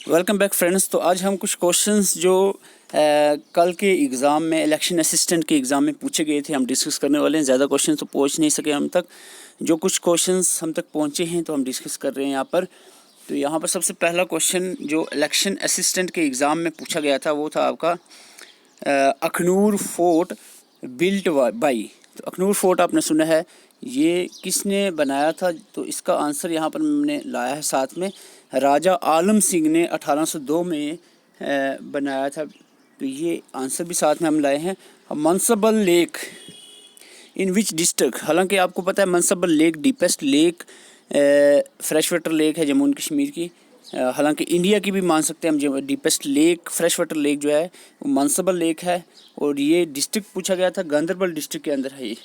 Welcome back friends. तो आज हम कुछ क्वेश्चंस जो कल के एग्ज़ाम में इलेक्शन असिस्टेंट के एग्ज़ाम में पूछे गए थे हम डिस्कस करने वाले हैं। ज़्यादा क्वेश्चन तो पहुंच नहीं सके हम तक, जो कुछ क्वेश्चंस हम तक पहुंचे हैं तो हम डिस्कस कर रहे हैं यहाँ पर। तो यहाँ पर सबसे पहला क्वेश्चन जो इलेक्शन असिस्टेंट के एग्ज़ाम में पूछा गया था वो था आपका अखनूर फोर्ट बिल्ट बाई। तो अखनूर फोर्ट आपने सुना है, ये किसने बनाया था? तो इसका आंसर यहाँ पर हमने लाया है साथ में, राजा आलम सिंह ने 1802 में बनाया था। तो ये आंसर भी साथ में हम लाए हैं। मनसबल लेक इन विच डिस्ट्रिक्ट, हालांकि आपको पता है Mansbal lake deepest lake fresh water lake है जम्मू एंड कश्मीर की। हालांकि इंडिया की भी मान सकते हैं हम, जो deepest lake fresh water lake जो है वो मनसबल लेक है। और ये डिस्ट्रिक्ट पूछा गया था, गांधरबल डिस्ट्रिक्ट के अंदर है ये।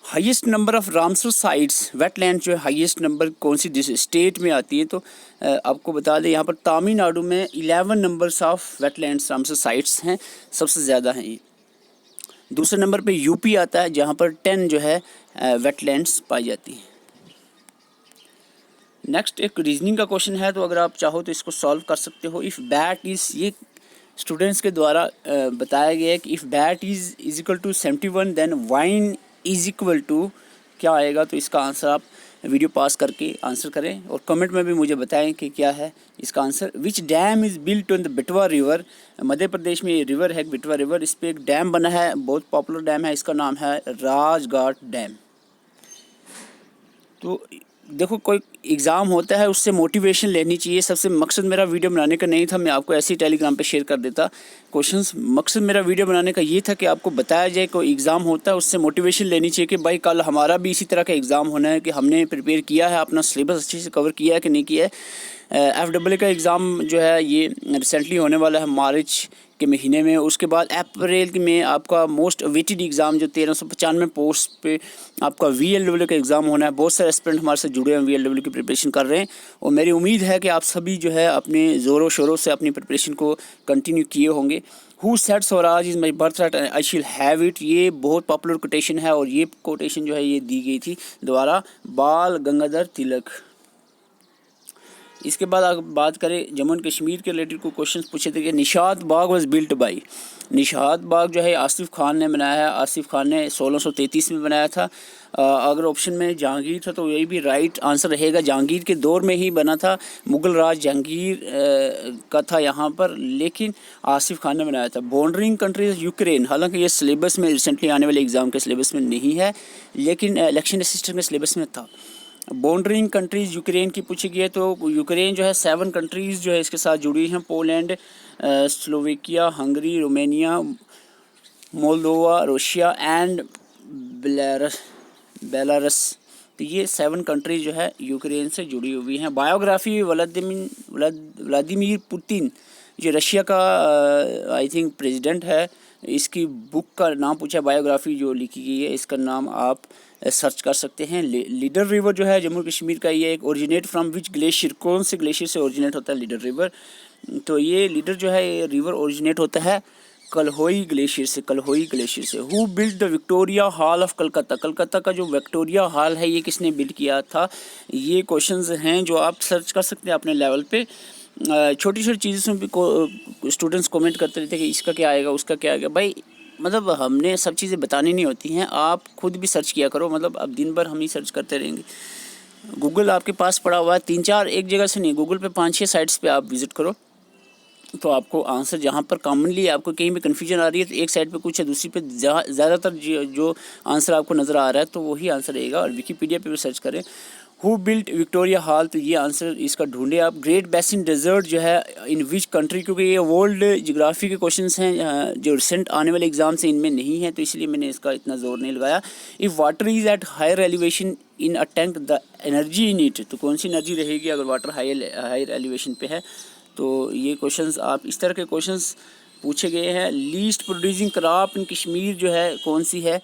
Highest number of Ramsar sites wetland जो है हाईएस्ट नंबर कौन सी स्टेट में आती है? तो आपको बता दें यहाँ पर तमिलनाडु में 11 numbers of wetlands Ramsar sites हैं, सबसे ज़्यादा हैं ये। दूसरे नंबर पे यूपी आता है जहाँ पर 10 जो है वेटलैंड्स पाई जाती हैं। नेक्स्ट एक रीजनिंग का क्वेश्चन है, तो अगर आप चाहो तो इसको सॉल्व कर सकते हो। इफ़ बैट इज़, ये स्टूडेंट्स के द्वारा बताया गया है कि if bat is equal to 71 then wine is equal to क्या आएगा? तो इसका आंसर आप वीडियो पास करके आंसर करें और कमेंट में भी मुझे बताएं कि क्या है इसका answer. Which dam is built on the बेटवा रिवर? मध्य प्रदेश में ये रिवर है बेटवा रिवर, इस पर एक डैम बना है, बहुत पॉपुलर डैम है, इसका नाम है राजघाट डैम। तो देखो, कोई एग्ज़ाम होता है उससे मोटिवेशन लेनी चाहिए। सबसे मकसद मेरा वीडियो बनाने का नहीं था, मैं आपको ऐसे ही टेलीग्राम पे शेयर कर देता क्वेश्चंस। मकसद मेरा वीडियो बनाने का ये था कि आपको बताया जाए कोई एग्ज़ाम होता है उससे मोटिवेशन लेनी चाहिए कि भाई कल हमारा भी इसी तरह का एग्ज़ाम होना है, कि हमने प्रिपेयर किया है, अपना सिलेबस अच्छे से कवर किया है कि नहीं किया है। FAA का एग्ज़ाम जो है ये रिसेंटली होने वाला है मार्च के महीने में। उसके बाद अप्रैल में आपका मोस्ट अवेटेड एग्ज़ाम जो 1395 पोस्ट पे आपका VLW का एग्ज़ाम होना है। बहुत सारे एस्पिरेंट हमारे साथ जुड़े हैं, VLW की प्रिपरेशन कर रहे हैं और मेरी उम्मीद है कि आप सभी जो है अपने ज़ोरों शोरों से अपनी प्रिपरेशन को कंटिन्यू किए होंगे। Who said Swaraj is my birth right I शिल हैव इट, ये बहुत पॉपुलर कोटेशन है और ये कोटेशन जो है ये दी गई थी द्वारा बाल गंगाधर तिलक। इसके बाद अगर बात करें जम्मू एंड कश्मीर के रिलेटेड कोई क्वेश्चन पूछे थे कि निशात बाग वाज बिल्ट बाई। निशात बाग जो है आसिफ खान ने बनाया है, आसिफ खान ने 1633 में बनाया था। अगर ऑप्शन में जहांगीर था तो यही भी राइट आंसर रहेगा, जहांगीर के दौर में ही बना था, मुग़ल राज जहांगीर का था यहाँ पर, लेकिन आसिफ खान ने बनाया था। बॉर्डरिंग कंट्रीज यूक्रेन, हालांकि ये सिलेबस में रिसेंटली आने वाले एग्ज़ाम के सिलेबस में नहीं है, लेकिन इलेक्शन असिस्टेंट के सिलेबस में था। बॉर्डरिंग कंट्रीज़ यूक्रेन की पूछी गई है, तो यूक्रेन जो है 7 कंट्रीज़ जो है इसके साथ जुड़ी हैं, Poland, Slovakia, Hungary, Romania, Moldova, Russia and Belarus. तो ये 7 कंट्रीज़ जो है यूक्रेन से जुड़ी हुई हैं। बायोग्राफी व्लादिमीर पुतिन जो रशिया का आई थिंक प्रेसिडेंट है, इसकी बुक का नाम पूछा, बायोग्राफी जो लिखी गई है इसका नाम आप सर्च कर सकते हैं। लीडर रिवर जो है जम्मू कश्मीर का, ये एक ओरिजिनेट फ्रॉम विच ग्लेशियर, कौन से ग्लेशियर से ओरिजिनेट होता है लीडर रिवर? तो ये लीडर जो है ये रिवर ओरिजिनेट होता है कलहोई ग्लेशियर से, कलहोई ग्लेशियर से। Who build the Victoria hall of Calcutta? Calcutta का जो विक्टोरिया हॉल है ये किसने बिल्ड किया था? ये क्वेश्चंस हैं जो आप सर्च कर सकते हैं अपने लेवल पे। छोटी छोटी चीज़ों पे स्टूडेंट्स कमेंट करते रहते हैं कि इसका क्या आएगा उसका क्या आएगा। भाई मतलब हमने सब चीज़ें बतानी नहीं होती हैं, आप खुद भी सर्च किया करो। मतलब अब दिन भर हम ही सर्च करते रहेंगे, गूगल आपके पास पड़ा हुआ है, 3-4 एक जगह से नहीं, गूगल पे 5-6 साइट्स पे आप विज़िट करो तो आपको आंसर जहाँ पर कॉमनली आपको कहीं भी कन्फ्यूजन आ रही है तो एक साइड पे कुछ है, दूसरी पे ज़्यादातर जो आंसर आपको नज़र आ रहा है तो वही आंसर रहेगा। और विकीपीडिया पे भी सर्च करें हु बिल्ट विक्टोरिया हॉल, तो ये आंसर इसका ढूंढे आप। ग्रेट बेसिन डेजर्ट जो है इन विच कंट्री, क्योंकि ये वर्ल्ड जियोग्राफी के क्वेश्चंस हैं जो रिसेंट आने वाले एग्जाम से इनमें नहीं है, तो इसलिए मैंने इसका इतना जोर नहीं लगाया। If water is at higher elevation in a tank the energy in it, तो कौन सी एनर्जी रहेगी अगर वाटर हायर एलिवेशन पे है? तो ये क्वेश्चंस आप इस तरह के क्वेश्चंस पूछे गए हैं। Least producing crop in Kashmir जो है कौन सी है,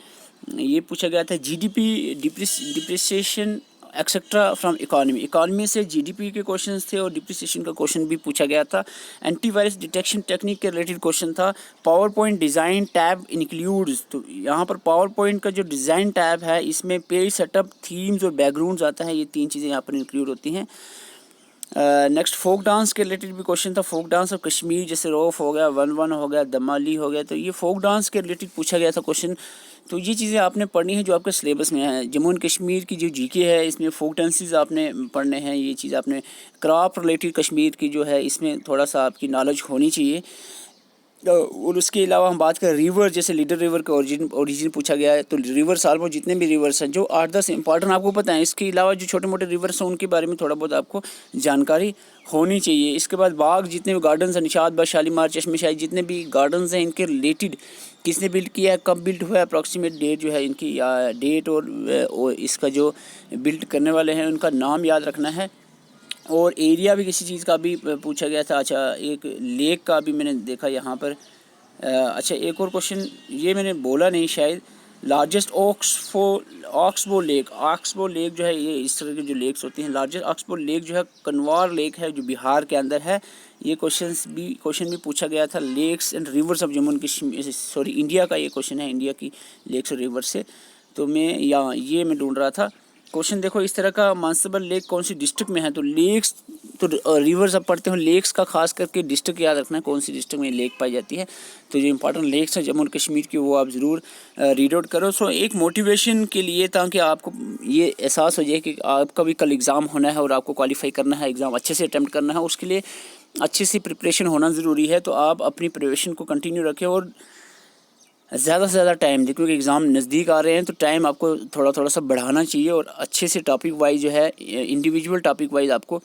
ये पूछा गया था। GDP, depreciation etcetera from economy, economy से जीडीपी के क्वेश्चंस थे और डिप्रिसिएशन का क्वेश्चन भी पूछा गया था। एंटीवायरस डिटेक्शन टेक्निक के रिलेटेड क्वेश्चन था। Power point design tab includes, तो यहाँ पर पावर पॉइंट का जो डिज़ाइन टैब है इसमें पेज सेटअप, थीम्स और बैकग्राउंड्स आता है, ये 3 चीज़ें यहाँ पर इंक्लूड होती हैं। नेक्स्ट फोक डांस के रिलेटेड भी क्वेश्चन था। फोक डांस ऑफ कश्मीर, जैसे रौफ हो गया, वन वन हो गया, दमाली हो गया, तो ये फोक डांस के रिलेटेड पूछा गया था क्वेश्चन। तो ये चीज़ें आपने पढ़नी है जो आपके सिलेबस में है। जम्मू एंड कश्मीर की जो जीके है इसमें फोक डांसेस आपने पढ़ने हैं। ये चीज़ आपने क्राफ्ट रिलेटेड कश्मीर की जो है इसमें थोड़ा सा आपकी नॉलेज होनी चाहिए। और उसके अलावा हम बात करें रिवर, जैसे लीडर रिवर का ओरिजिन पूछा गया है। तो रिवर सालमो जितने भी रिवर्स हैं जो 8-10 इंपॉर्टेंट आपको पता है। इसके अलावा जो छोटे मोटे रिवर्स हैं उनके बारे में थोड़ा बहुत आपको जानकारी होनी चाहिए। इसके बाद बाग, जितने भी गार्डन्स हैं, निशात बाग, शालीमार, चश्मे शाही, जितने भी गार्डन्स हैं इनके रिलेटेड किसने बिल्ड किया है, कब बिल्ड हुआ है, अप्रॉक्सीमेट डेट जो है इनकी, या डेट और इसका जो बिल्ड करने वाले हैं उनका नाम याद रखना है। और एरिया भी किसी चीज़ का भी पूछा गया था। अच्छा, एक लेक का भी मैंने देखा यहाँ पर। अच्छा, एक और क्वेश्चन ये मैंने बोला नहीं शायद, लार्जेस्ट ऑक्सबो लेक जो है, ये इस तरह के जो लेक्स होती हैं, लार्जेस्ट ऑक्सबो लेक जो है कनवार लेक है जो बिहार के अंदर है। ये क्वेश्चन भी पूछा गया था। Lakes and rivers of Jammu and Kashmir, sorry India का ये क्वेश्चन है, इंडिया की लेक्स और रिवर्स से। तो मैं ढूंढ रहा था क्वेश्चन। देखो इस तरह का, मानसबल लेक कौन सी डिस्ट्रिक्ट में है, तो लेक्स तो रिवर्स अब पढ़ते हो, लेक्स का खास करके डिस्ट्रिक्ट याद रखना है, कौन सी डिस्ट्रिक्ट में लेक पाई जाती है। तो जो इंपॉर्टेंट लेक्स हैं जम्मू एंड कश्मीर की वो आप ज़रूर रीड आउट करो। सो एक मोटिवेशन के लिए, ताकि आपको ये एहसास हो जाए कि आपका भी कल एग्ज़ाम होना है और आपको क्वालिफाई करना है, एग्ज़ाम अच्छे से अटैम्प्ट करना है, उसके लिए अच्छी सी प्रिपरेशन होना ज़रूरी है। तो आप अपनी प्रिपरेशन को कंटिन्यू रखें और ज़्यादा से ज़्यादा टाइम दें, क्योंकि एग्ज़ाम नज़दीक आ रहे हैं। तो टाइम आपको थोड़ा सा बढ़ाना चाहिए और अच्छे से टॉपिक वाइज जो है, इंडिविजुअल टॉपिक वाइज आपको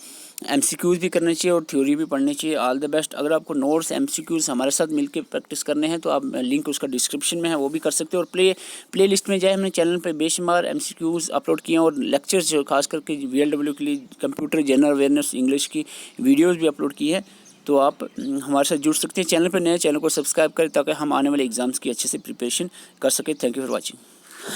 एमसीक्यूज़ भी करने चाहिए और थ्योरी भी पढ़नी चाहिए। All the best. अगर आपको नोट्स एमसीक्यूज़ हमारे साथ मिलकर प्रैक्टिस करने हैं तो आप, लिंक उसका डिस्क्रिप्शन में है, वो भी कर सकते हो। और प्ले लिस्ट में जाए, हमने चैनल पर बेशुमार एमसीक्यूज़ अपलोड किए हैं और लेक्चर्स जो खास करके VLW के लिए, कंप्यूटर जनरल अवेयरनेस इंग्लिश की वीडियोज़ भी अपलोड की है। तो आप हमारे साथ जुड़ सकते हैं। चैनल पर नए, चैनल को सब्सक्राइब करें ताकि हम आने वाले एग्ज़ाम्स की अच्छे से प्रिपरेशन कर सकें। Thank you for watching.